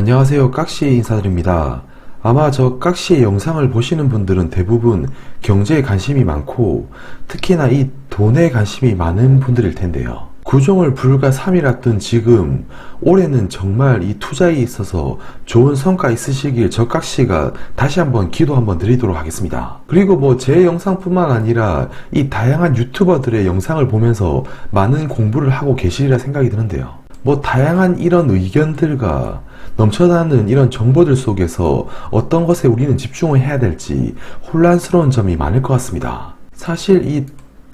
안녕하세요. 깍시 인사드립니다. 아마 저 깍시의 영상을 보시는 분들은 대부분 경제에 관심이 많고 특히나 이 돈에 관심이 많은 분들일 텐데요. 구종을 불과 3일 앞둔 지금 올해는 정말 이 투자에 있어서 좋은 성과 있으시길 저 깍시가 다시 한번 기도 한번 드리도록 하겠습니다. 그리고 뭐 제 영상뿐만 아니라 이 다양한 유튜버들의 영상을 보면서 많은 공부를 하고 계시리라 생각이 드는데요. 뭐 다양한 이런 의견들과 넘쳐나는 이런 정보들 속에서 어떤 것에 우리는 집중을 해야 될지 혼란스러운 점이 많을 것 같습니다. 사실 이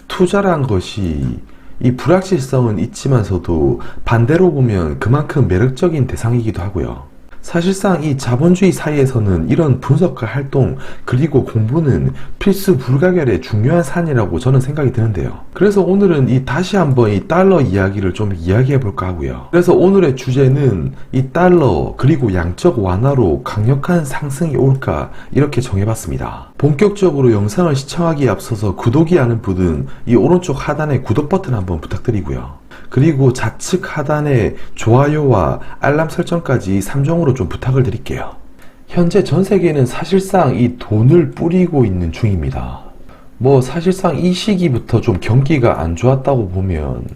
투자란 것이 이 불확실성은 있지만서도 반대로 보면 그만큼 매력적인 대상이기도 하고요. 사실상 이 자본주의 사이에서는 이런 분석과 활동 그리고 공부는 필수 불가결의 중요한 산이라고 저는 생각이 드는데요. 그래서 오늘은 다시 한번 이 달러 이야기를 좀 이야기해 볼까 하고요. 그래서 오늘의 주제는 이 달러 그리고 양적 완화로 강력한 상승이 올까 이렇게 정해봤습니다. 본격적으로 영상을 시청하기에 앞서서 구독이 아닌 분은 이 오른쪽 하단에 구독 버튼 한번 부탁드리고요. 그리고 좌측 하단에 좋아요와 알람 설정까지 3종으로 좀 부탁을 드릴게요. 현재 전 세계는 사실상 이 돈을 뿌리고 있는 중입니다. 뭐 사실상 이 시기부터 좀 경기가 안 좋았다고 보면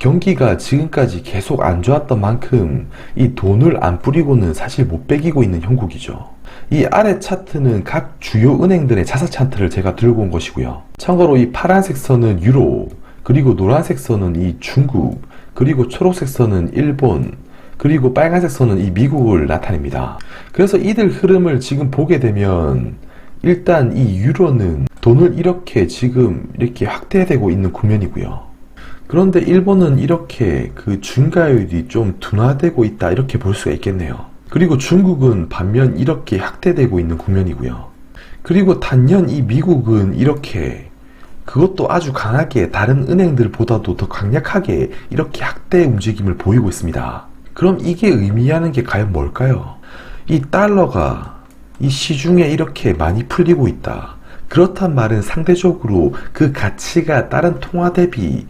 경기가 지금까지 계속 안 좋았던 만큼 이 돈을 안 뿌리고는 사실 못 빼기고 있는 형국이죠. 이 아래 차트는 각 주요 은행들의 자산 차트를 제가 들고 온 것이고요. 참고로 이 파란색 선은 유로, 그리고 노란색 선은 이 중국, 그리고 초록색 선은 일본, 그리고 빨간색 선은 이 미국을 나타냅니다. 그래서 이들 흐름을 지금 보게 되면 일단 이 유로는 돈을 지금 이렇게 확대되고 있는 국면이고요. 그런데 일본은 이렇게 그 중가율이 좀 둔화되고 있다 이렇게 볼 수가 있겠네요. 그리고 중국은 반면 이렇게 확대되고 있는 국면이고요. 그리고 단연 이 미국은 이렇게 그것도 아주 강하게 다른 은행들보다도 더 강력하게 이렇게 확대 움직임을 보이고 있습니다. 그럼 이게 의미하는 게 과연 뭘까요? 이 달러가 이 시중에 이렇게 많이 풀리고 있다. 그렇단 말은 상대적으로 그 가치가 다른 통화 대비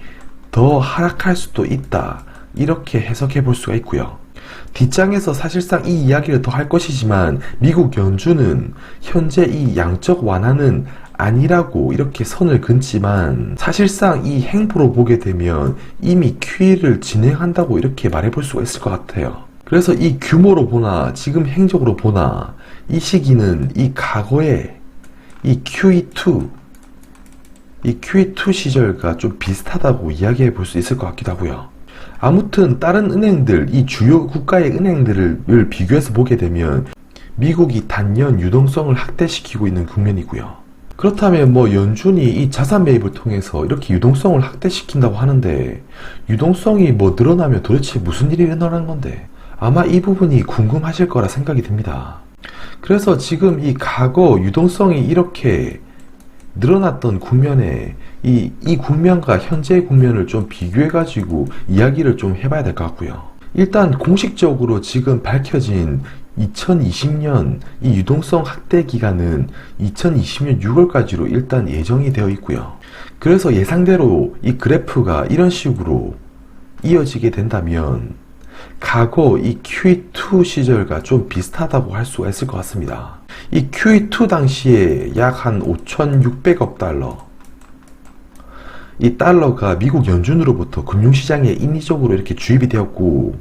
더 하락할 수도 있다. 이렇게 해석해 볼 수가 있고요. 뒷장에서 사실상 이 이야기를 더 할 것이지만 미국 연준은 현재 이 양적 완화는 아니라고 이렇게 선을 긋지만 사실상 이 행보로 보게 되면 이미 QE를 진행한다고 이렇게 말해볼 수가 있을 것 같아요. 그래서 이 규모로 보나 지금 행적으로 보나 이 시기는 이 과거의 이 QE2 시절과 좀 비슷하다고 이야기해 볼 수 있을 것 같기도 하고요. 아무튼 다른 은행들, 이 주요 국가의 은행들을 비교해서 보게 되면 미국이 단연 유동성을 확대시키고 있는 국면이고요. 그렇다면 뭐 연준이 이 자산 매입을 통해서 이렇게 유동성을 확대시킨다고 하는데 유동성이 뭐 늘어나면 도대체 무슨 일이 일어나는 건데 아마 이 부분이 궁금하실 거라 생각이 듭니다. 그래서 지금 이 과거 유동성이 이렇게 늘어났던 국면에 이 국면과 현재의 국면을 좀 비교해가지고 이야기를 좀 해봐야 될 것 같고요. 일단 공식적으로 지금 밝혀진 2020년 이 유동성 확대 기간은 2020년 6월까지로 일단 예정이 되어 있고요. 그래서 예상대로 이 그래프가 이런 식으로 이어지게 된다면 과거 이 QE2 시절과 좀 비슷하다고 할 수가 있을 것 같습니다. 이 QE2 당시에 약 한 5,600억 달러 이 달러가 미국 연준으로부터 금융시장에 인위적으로 이렇게 주입이 되었고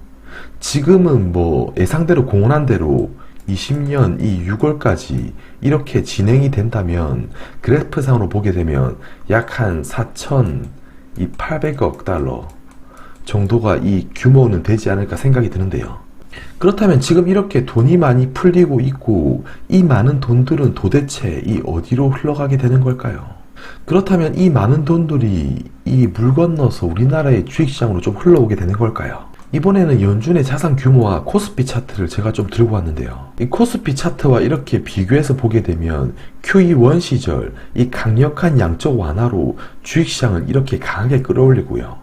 지금은 뭐 예상대로 공언한 대로 20년 이 6월까지 이렇게 진행이 된다면 그래프상으로 보게 되면 약 한 4,800억 달러 정도가 이 규모는 되지 않을까 생각이 드는데요. 그렇다면 지금 이렇게 돈이 많이 풀리고 있고 이 많은 돈들은 도대체 이 어디로 흘러가게 되는 걸까요? 그렇다면 이 많은 돈들이 이 물 건너서 우리나라의 주식시장으로 좀 흘러오게 되는 걸까요? 이번에는 연준의 자산 규모와 코스피 차트를 제가 좀 들고 왔는데요. 이 코스피 차트와 이렇게 비교해서 보게 되면 QE1 시절 이 강력한 양적 완화로 주식시장을 이렇게 강하게 끌어올리고요.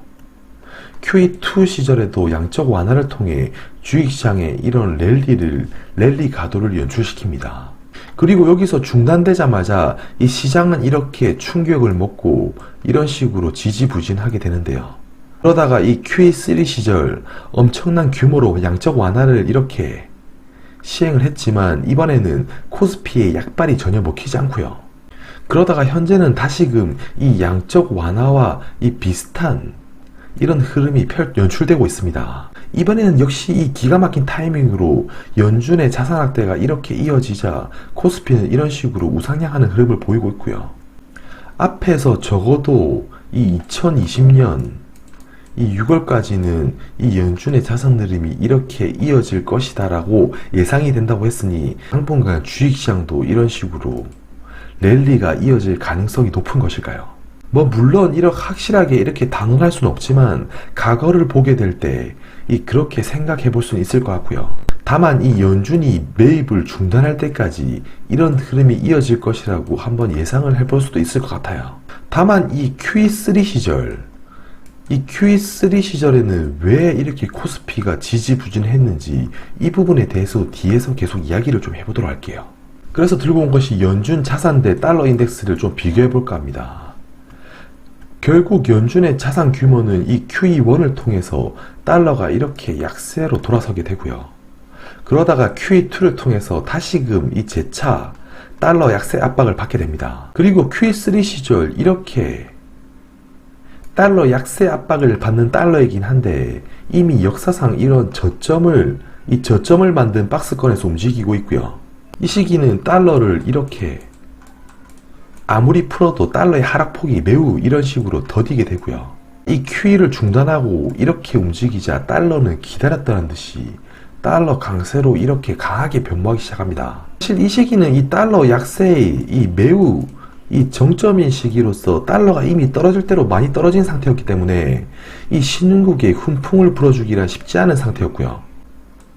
QE2 시절에도 양적 완화를 통해 주식시장에 이런 랠리 가도를 연출시킵니다. 그리고 여기서 중단되자마자 이 시장은 이렇게 충격을 먹고 이런 식으로 지지부진하게 되는데요. 그러다가 이 QE3 시절 엄청난 규모로 양적 완화를 이렇게 시행을 했지만 이번에는 코스피의 약발이 전혀 먹히지 않고요. 그러다가 현재는 다시금 이 양적 완화와 이 비슷한 이런 흐름이 연출되고 있습니다. 이번에는 역시 이 기가 막힌 타이밍으로 연준의 자산 확대가 이렇게 이어지자 코스피는 이런 식으로 우상향하는 흐름을 보이고 있고요. 앞에서 적어도 이 2020년 이 6월까지는 이 연준의 자산 흐름이 이렇게 이어질 것이다 라고 예상이 된다고 했으니 당분간 주식시장도 이런 식으로 랠리가 이어질 가능성이 높은 것일까요? 물론 이렇게 확실하게 이렇게 단언할 수는 없지만 과거를 보게 될 때 그렇게 생각해 볼 수는 있을 것 같고요. 다만 이 연준이 매입을 중단할 때까지 이런 흐름이 이어질 것이라고 한번 예상을 해볼 수도 있을 것 같아요. 다만 이 QE3 시절 이 QE3 시절에는 왜 이렇게 코스피가 지지부진했는지 이 부분에 대해서 뒤에서 계속 이야기를 좀 해보도록 할게요. 그래서 들고 온 것이 연준 자산 대 달러 인덱스를 좀 비교해 볼까 합니다. 결국 연준의 자산 규모는 이 QE1을 통해서 달러가 이렇게 약세로 돌아서게 되고요. 그러다가 QE2를 통해서 다시금 이 재차 달러 약세 압박을 받게 됩니다. 그리고 QE3 시절 이렇게 달러 약세 압박을 받는 달러이긴 한데 이미 역사상 이런 저점을 만든 박스권에서 움직이고 있고요. 이 시기는 달러를 이렇게 아무리 풀어도 달러의 하락폭이 매우 이런 식으로 더디게 되고요. 이 QE를 중단하고 이렇게 움직이자 달러는 기다렸다는 듯이 달러 강세로 이렇게 강하게 변모하기 시작합니다. 사실 이 시기는 이 달러 약세의 매우 정점인 시기로서 달러가 이미 떨어질 대로 많이 떨어진 상태였기 때문에 이 신흥국에 훈풍을 불어주기란 쉽지 않은 상태였고요.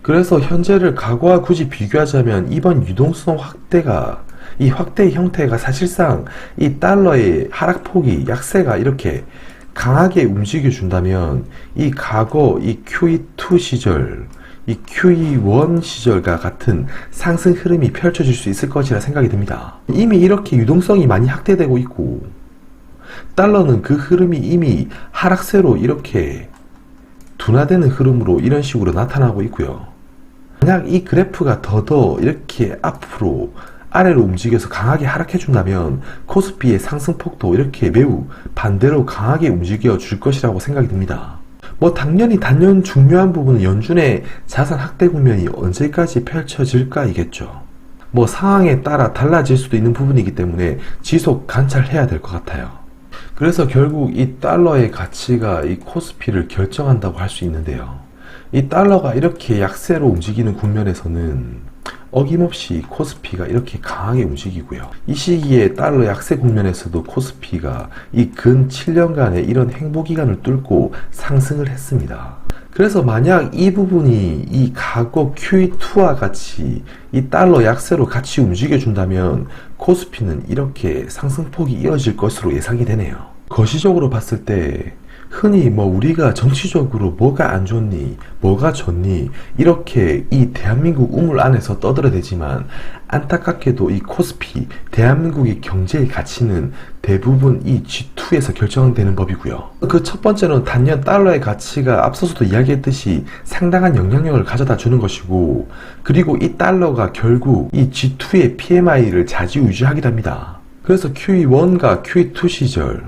그래서 현재를 과거와 굳이 비교하자면 이번 유동성 확대가 이 확대의 형태가 사실상 이 달러의 하락폭이 약세가 이렇게 강하게 움직여준다면 이 과거 이 QE2 시절 이 QE1 시절과 같은 상승 흐름이 펼쳐질 수 있을 것이라 생각이 듭니다. 이미 이렇게 유동성이 많이 확대되고 있고 달러는 그 흐름이 이미 하락세로 이렇게 둔화되는 흐름으로 이런 식으로 나타나고 있고요. 만약 이 그래프가 더더 이렇게 앞으로 아래로 움직여서 강하게 하락해준다면 코스피의 상승폭도 이렇게 매우 반대로 강하게 움직여 줄 것이라고 생각이 듭니다. 당연히 단연 중요한 부분은 연준의 자산 확대 국면이 언제까지 펼쳐질까이겠죠. 상황에 따라 달라질 수도 있는 부분이기 때문에 지속 관찰해야 될 것 같아요. 그래서 결국 이 달러의 가치가 이 코스피를 결정한다고 할 수 있는데요. 이 달러가 이렇게 약세로 움직이는 국면에서는 어김없이 코스피가 이렇게 강하게 움직이고요. 이 시기에 달러 약세 국면에서도 코스피가 이 근 7년간의 이런 행보기간을 뚫고 상승을 했습니다. 그래서 만약 이 부분이 이 과거 QE2와 같이 이 달러 약세로 같이 움직여준다면 코스피는 이렇게 상승폭이 이어질 것으로 예상이 되네요. 거시적으로 봤을 때 흔히 우리가 정치적으로 뭐가 안 좋니, 뭐가 좋니 이렇게 이 대한민국 우물 안에서 떠들어대지만 안타깝게도 이 코스피, 대한민국의 경제의 가치는 대부분 이 G2에서 결정되는 법이고요. 그 첫 번째는 단연 달러의 가치가 앞서서도 이야기했듯이 상당한 영향력을 가져다 주는 것이고, 그리고 이 달러가 결국 이 G2의 PMI를 좌지우지하기도 합니다. 그래서 QE1과 QE2 시절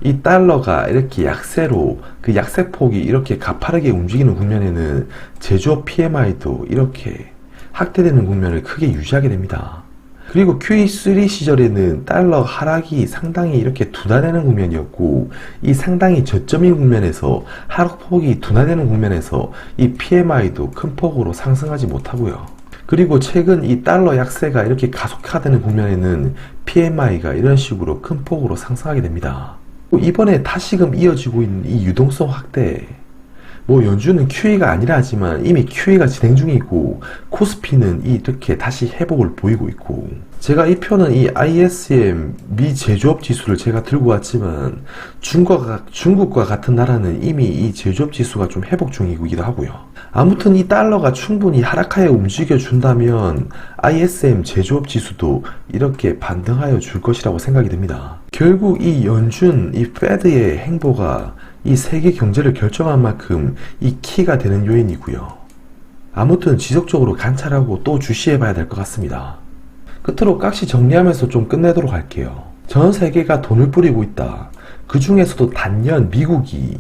이 달러가 이렇게 약세로 그 약세폭이 이렇게 가파르게 움직이는 국면에는 제조업 PMI도 이렇게 확대되는 국면을 크게 유지하게 됩니다. 그리고 QE3 시절에는 달러 하락이 상당히 이렇게 둔화되는 국면이었고, 이 상당히 저점인 국면에서 하락폭이 둔화되는 국면에서 이 PMI도 큰 폭으로 상승하지 못하고요. 그리고 최근 이 달러 약세가 이렇게 가속화되는 국면에는 PMI가 이런 식으로 큰 폭으로 상승하게 됩니다. 이번에 다시금 이어지고 있는 이 유동성 확대, 연준은 QE가 아니라 하지만 이미 QE가 진행 중이고 코스피는 이렇게 다시 회복을 보이고 있고, 제가 이 표는 이 ISM 미 제조업 지수를 제가 들고 왔지만 중국과 같은 나라는 이미 이 제조업 지수가 좀 회복 중이기도 하고요. 아무튼 이 달러가 충분히 하락하여 움직여 준다면 ISM 제조업 지수도 이렇게 반등하여 줄 것이라고 생각이 듭니다. 결국 이 연준, 이 페드의 행보가 이 세계 경제를 결정한 만큼 이 키가 되는 요인이고요. 아무튼 지속적으로 관찰하고 또 주시해봐야 될 것 같습니다. 끝으로 깍시 정리하면서 좀 끝내도록 할게요. 전 세계가 돈을 뿌리고 있다. 그 중에서도 단연 미국이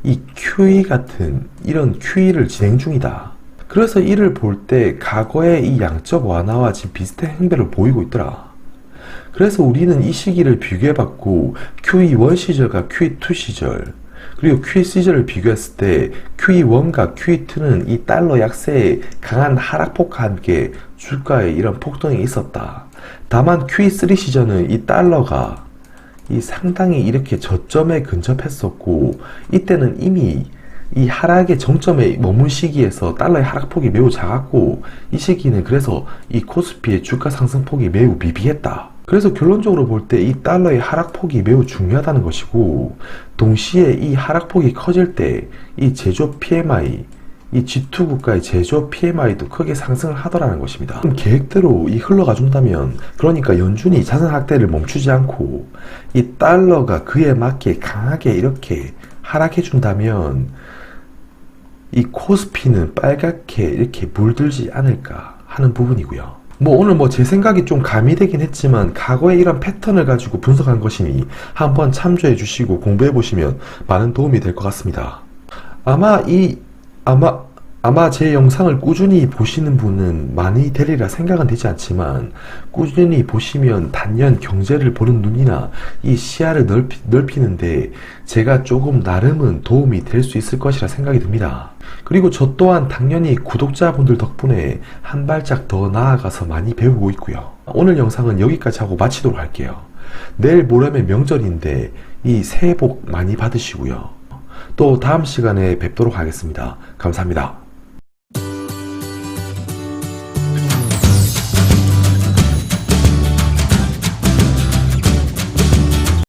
이 QE 같은 이런 QE를 진행 중이다. 그래서 이를 볼 때 과거의 이 양적 완화와 지금 비슷한 행배를 보이고 있더라. 그래서 우리는 이 시기를 비교해봤고 QE1 시절과 QE2 시절 그리고 QE 시절을 비교했을 때 QE1과 QE2는 이 달러 약세의 강한 하락폭과 함께 주가에 이런 폭등이 있었다. 다만 QE3 시절은 이 달러가 이 상당히 이렇게 저점에 근접했었고 이때는 이미 이 하락의 정점에 머문 시기에서 달러의 하락폭이 매우 작았고 이 시기는 그래서 이 코스피의 주가 상승폭이 매우 미비했다. 그래서 결론적으로 볼 때 이 달러의 하락폭이 매우 중요하다는 것이고 동시에 이 하락폭이 커질 때 이 제조업 PMI 이 G2 국가의 제조업 PMI도 크게 상승을 하더라는 것입니다. 그럼 계획대로 이 흘러가 준다면 그러니까 연준이 자산 확대를 멈추지 않고 이 달러가 그에 맞게 강하게 이렇게 하락해 준다면 이 코스피는 빨갛게 이렇게 물들지 않을까 하는 부분이고요. 오늘 제 생각이 좀 가미되긴 했지만 과거의 이런 패턴을 가지고 분석한 것이니 한번 참조해 주시고 공부해 보시면 많은 도움이 될 것 같습니다. 아마 제 영상을 꾸준히 보시는 분은 많이 되리라 생각은 되지 않지만 꾸준히 보시면 단연 경제를 보는 눈이나 이 시야를 넓히는데 제가 조금 나름은 도움이 될 수 있을 것이라 생각이 듭니다. 그리고 저 또한 당연히 구독자분들 덕분에 한 발짝 더 나아가서 많이 배우고 있고요. 오늘 영상은 여기까지 하고 마치도록 할게요. 내일 모레면 명절인데 이 새해 복 많이 받으시고요. 또 다음 시간에 뵙도록 하겠습니다. 감사합니다.